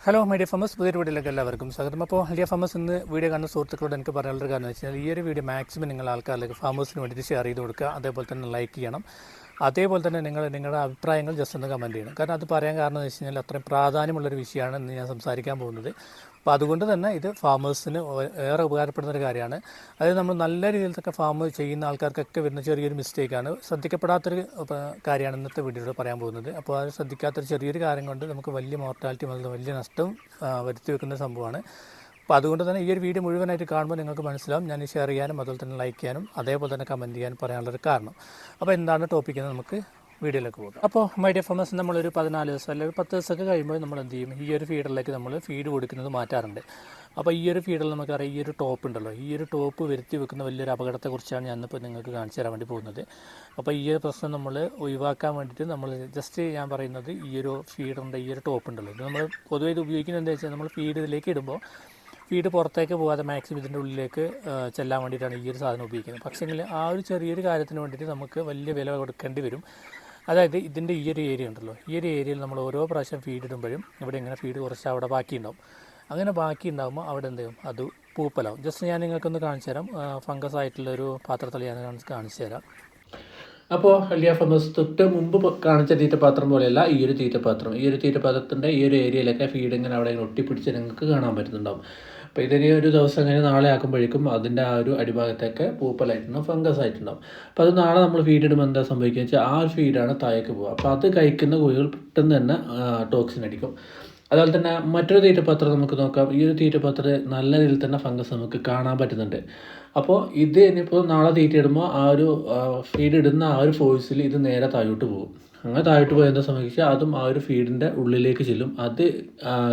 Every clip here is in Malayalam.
ഹലോ മൈ ഡിയർ ഫാമേഴ്സ്, പുതിയൊരു വീഡിയോയിലേക്ക് എല്ലാവർക്കും സ്വാഗതം. അപ്പോൾ ഡിയർ ഫാമേഴ്സ്, ഇന്ന് വീഡിയോ കാണുന്ന സുഹൃത്തുക്കളോട് എനിക്ക് പറയാനുള്ളൊരു കാരണം എന്ന് വെച്ചാൽ ഈ ഒരു വീഡിയോ മാക്സിമം നിങ്ങൾ ആൾക്കാരിലേക്ക് ഫാമേഴ്സിന് വേണ്ടിയിട്ട് ഷെയർ ചെയ്ത് കൊടുക്കുക. അതേപോലെ തന്നെ ലൈക്ക് ചെയ്യണം. അതേപോലെ തന്നെ നിങ്ങളുടെ അഭിപ്രായങ്ങൾ ജസ്റ്റ് ഒന്ന് കമൻറ്റ് ചെയ്യണം. കാരണം അത് പറയാൻ കാരണം എന്ന് വെച്ച് കഴിഞ്ഞാൽ അത്രയും പ്രാധാന്യമുള്ളൊരു വിഷയമാണ് ഇന്ന് ഞാൻ സംസാരിക്കാൻ പോകുന്നത്. അപ്പോൾ അതുകൊണ്ട് തന്നെ ഇത് ഫാമേഴ്സിന് ഏറെ ഉപകാരപ്പെടുന്നൊരു കാര്യമാണ്. അതായത് നമ്മൾ നല്ല രീതിയിലൊക്കെ ഫാം ചെയ്യുന്ന ആൾക്കാർക്കൊക്കെ വരുന്ന ചെറിയൊരു മിസ്റ്റേക്കാണ്, ശ്രദ്ധിക്കപ്പെടാത്തൊരു കാര്യമാണ് ഇന്നത്തെ വീഡിയോയിൽ പറയാൻ പോകുന്നത്. അപ്പോൾ അത് ശ്രദ്ധിക്കാത്തൊരു ചെറിയൊരു കാര്യം കൊണ്ട് നമുക്ക് വലിയ മോർട്ടാലിറ്റി മുതൽ വലിയ നഷ്ടം വരുത്തി വെക്കുന്ന സംഭവമാണ്. അപ്പോൾ അതുകൊണ്ട് തന്നെ ഈ ഒരു വീഡിയോ മുഴുവനായിട്ട് കാണുമ്പോൾ നിങ്ങൾക്ക് മനസ്സിലാവും ഞാൻ ഷെയർ ചെയ്യാനും അതുപോലെ തന്നെ ലൈക്ക് ചെയ്യാനും അതേപോലെ തന്നെ കമൻറ്റ് ചെയ്യാനും പറയാനുള്ളൊരു കാരണം. അപ്പോൾ എന്താണ് ടോപ്പിക്ക് എന്ന് നമുക്ക് വീഡിയോയിലേക്ക് പോകാം. അപ്പോൾ മൈ ഡിയർ ഫാമേഴ്സ്, നമ്മളൊരു 14 ദിവസം അല്ലെങ്കിൽ 10 ദിവസമൊക്കെ കഴിയുമ്പോൾ നമ്മൾ എന്ത് ചെയ്യും, ഈ ഒരു ഫീഡറിലേക്ക് നമ്മൾ ഫീഡ് കൊടുക്കുന്നത് മാറ്റാറുണ്ട്. അപ്പോൾ ഈ ഒരു ഫീഡിൽ നമുക്കറിയാം, ഈ ഒരു ടോപ്പ് ഉണ്ടല്ലോ, ഈ ഒരു ടോപ്പ് വരുത്തി വെക്കുന്ന വലിയൊരു അപകടത്തെക്കുറിച്ചാണ് ഞാനിപ്പോൾ നിങ്ങൾക്ക് കാണിച്ചു തരാൻ വേണ്ടി പോകുന്നത്. അപ്പോൾ ഈ ഒരു പ്രശ്നം നമ്മൾ ഒഴിവാക്കാൻ വേണ്ടിയിട്ട് നമ്മൾ ജസ്റ്റ് ഞാൻ പറയുന്നത് ഈ ഒരു ഫീഡറിൻ്റെ ഈ ഒരു ടോപ്പ് ഉണ്ടല്ലോ, ഇത് നമ്മൾ പൊതുവെ ഇത് ഉപയോഗിക്കുന്നത് എന്താ വെച്ചാൽ നമ്മൾ ഫീഡ് ഇതിലേക്ക് ഇടുമ്പോൾ ഫീഡ് പുറത്തേക്ക് പോകാതെ മാക്സിമം ഇതിൻ്റെ ഉള്ളിലേക്ക് ചെല്ലാൻ വേണ്ടിയിട്ടാണ് ഈ ഒരു സാധനം ഉപയോഗിക്കുന്നത്. പക്ഷേങ്കിൽ ആ ഒരു ചെറിയൊരു കാര്യത്തിന് വേണ്ടിയിട്ട് നമുക്ക് വലിയ വില കൊടുക്കേണ്ടി വരും. അതായത് ഇതിൻ്റെ ഈ ഒരു ഏരിയ ഉണ്ടല്ലോ, ഈ ഒരു ഏരിയയിൽ നമ്മൾ ഓരോ പ്രാവശ്യം ഫീഡ് ഇടുമ്പോഴും ഇവിടെ ഇങ്ങനെ ഫീഡ് കുറച്ച് അവിടെ ബാക്കി ഉണ്ടാവും. അങ്ങനെ ബാക്കി ഉണ്ടാകുമ്പോൾ അവിടെ എന്ത് ചെയ്യും, അത് പൂപ്പലാവും. ജസ്റ്റ് ഞാൻ നിങ്ങൾക്കൊന്ന് കാണിച്ചു തരാം. ഫംഗസ് ആയിട്ടുള്ളൊരു പാത്രത്തിൽ ഞാൻ കാണിച്ചു തരാം. അപ്പോൾ ഡിയർ ഫാമേഴ്സ്, തൊട്ട് മുമ്പ് കാണിച്ച തീറ്റപാത്രം പോലെയല്ല ഈ ഒരു തീറ്റപാത്രം. ഈ ഒരു തീറ്റപാത്രത്തിൻ്റെ ഈ ഒരു ഏരിയയിലൊക്കെ ഫീഡ് ഇങ്ങനെ അവിടെ ഒട്ടിപ്പിടിച്ച് നിങ്ങൾക്ക് കാണാൻ പറ്റുന്നുണ്ടാവും. അപ്പോൾ ഇതിന് ഒരു ദിവസം കഴിഞ്ഞ് നാളെ ആക്കുമ്പോഴേക്കും അതിൻ്റെ ആ ഒരു അടിഭാഗത്തൊക്കെ പൂപ്പലായിട്ടുണ്ടാവും, ഫംഗസ് ആയിട്ടുണ്ടാവും. അപ്പോൾ അത് നാളെ നമ്മൾ ഫീഡ് ഇടുമ്പോൾ എന്താ സംഭവിക്കുക വെച്ചാൽ ആ ഒരു ഫീഡാണ് താഴേക്ക് പോകുക. അപ്പോൾ അത് കഴിക്കുന്ന കോഴികൾ പെട്ടെന്ന് തന്നെ ടോക്സിൻ അടിക്കും. അതുപോലെ തന്നെ മറ്റൊരു തീറ്റപാത്രം നമുക്ക് നോക്കാം. ഈ ഒരു തീറ്റപാത്രം നല്ല രീതിയിൽ തന്നെ ഫംഗസ് നമുക്ക് കാണാൻ പറ്റുന്നുണ്ട്. അപ്പോൾ ഇത് ഇനിയിപ്പോൾ നാളെ തീറ്റയിടുമ്പോൾ ആ ഒരു ഫീഡ് ഇടുന്ന ആ ഒരു ഫോഴ്സിൽ ഇത് നേരെ താഴോട്ട് പോകും. അങ്ങനെ താഴോട്ട് പോയി എന്താ സംഭവിക്കുക, അതും ആ ഒരു ഫീഡിൻ്റെ ഉള്ളിലേക്ക് ചെല്ലും. അത്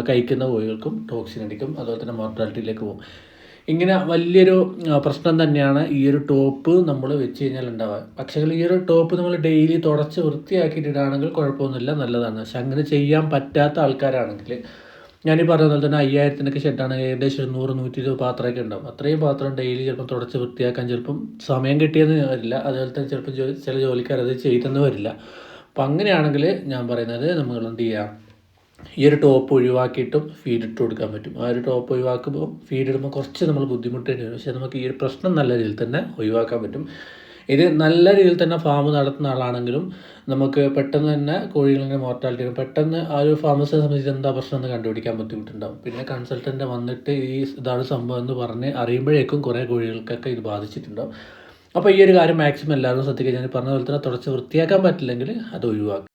കഴിക്കുന്ന കോഴികൾക്കും ടോക്സിൻ അടിക്കും, അതുപോലെ തന്നെ മോർട്ടാലിറ്റിയിലേക്ക് പോകും. ഇങ്ങനെ വലിയൊരു പ്രശ്നം തന്നെയാണ് ഈ ഒരു ടോപ്പ് നമ്മൾ വെച്ച് കഴിഞ്ഞാൽ ഉണ്ടാവുക. പക്ഷേ ഈ ഒരു ടോപ്പ് നമ്മൾ ഡെയിലി തുടച്ച് വൃത്തിയാക്കിയിട്ടിടാണെങ്കിൽ കുഴപ്പമൊന്നുമില്ല, നല്ലതാണ്. പക്ഷെ അങ്ങനെ ചെയ്യാൻ പറ്റാത്ത ആൾക്കാരാണെങ്കിൽ ഞാനീ പറഞ്ഞ പോലെ തന്നെ 5000-ത്തിനൊക്കെ ഷെഡാണ്, ഏകദേശം 100-120 പാത്രമൊക്കെ ഉണ്ടാവും. അത്രയും പാത്രം ഡെയിലി ചിലപ്പം തുടച്ച് വൃത്തിയാക്കാൻ ചിലപ്പം സമയം കിട്ടിയെന്ന് വരില്ല. അതുപോലെ തന്നെ ചിലപ്പം ചില ജോലിക്കാർ അത് ചെയ്തെന്ന് വരില്ല. അപ്പം അങ്ങനെയാണെങ്കിൽ ഞാൻ പറയുന്നത് നമ്മൾ എന്ത് ചെയ്യുക, ഈ ഒരു ടോപ്പ് ഒഴിവാക്കിയിട്ടും ഫീഡ് ഇട്ട് കൊടുക്കാൻ പറ്റും. ആ ഒരു ടോപ്പ് ഒഴിവാക്കുമ്പോൾ ഫീഡ് ഇടുമ്പോൾ കുറച്ച് നമ്മൾ ബുദ്ധിമുട്ടേണ്ടി വരും. പക്ഷേ നമുക്ക് ഈ ഒരു പ്രശ്നം നല്ല രീതിയിൽ തന്നെ ഒഴിവാക്കാൻ പറ്റും. ഇത് നല്ല രീതിയിൽ തന്നെ ഫാം നടത്തുന്ന ആളാണെങ്കിലും നമുക്ക് പെട്ടെന്ന് തന്നെ കോഴികളിങ്ങനെ മോർട്ടാലിറ്റി പെട്ടെന്ന് ആ ഒരു ഫാമേഴ്സിനെ സംബന്ധിച്ച് എന്താ പ്രശ്നം എന്ന് കണ്ടുപിടിക്കാൻ ബുദ്ധിമുട്ടുണ്ടാകും. പിന്നെ കൺസൾട്ടൻ്റ് വന്നിട്ട് ഈ ഇതാണ് സംഭവം എന്ന് പറഞ്ഞ് അറിയുമ്പോഴേക്കും കുറേ കോഴികൾക്കൊക്കെ ഇത് ബാധിച്ചിട്ടുണ്ടാകും. അപ്പോൾ ഈ ഒരു കാര്യം മാക്സിമം എല്ലാവരും ശ്രദ്ധിക്കുക. ഞാൻ പറഞ്ഞ പോലെ തന്നെ തുടച്ച് വൃത്തിയാക്കാൻ പറ്റില്ലെങ്കിൽ അത് ഒഴിവാക്കുക.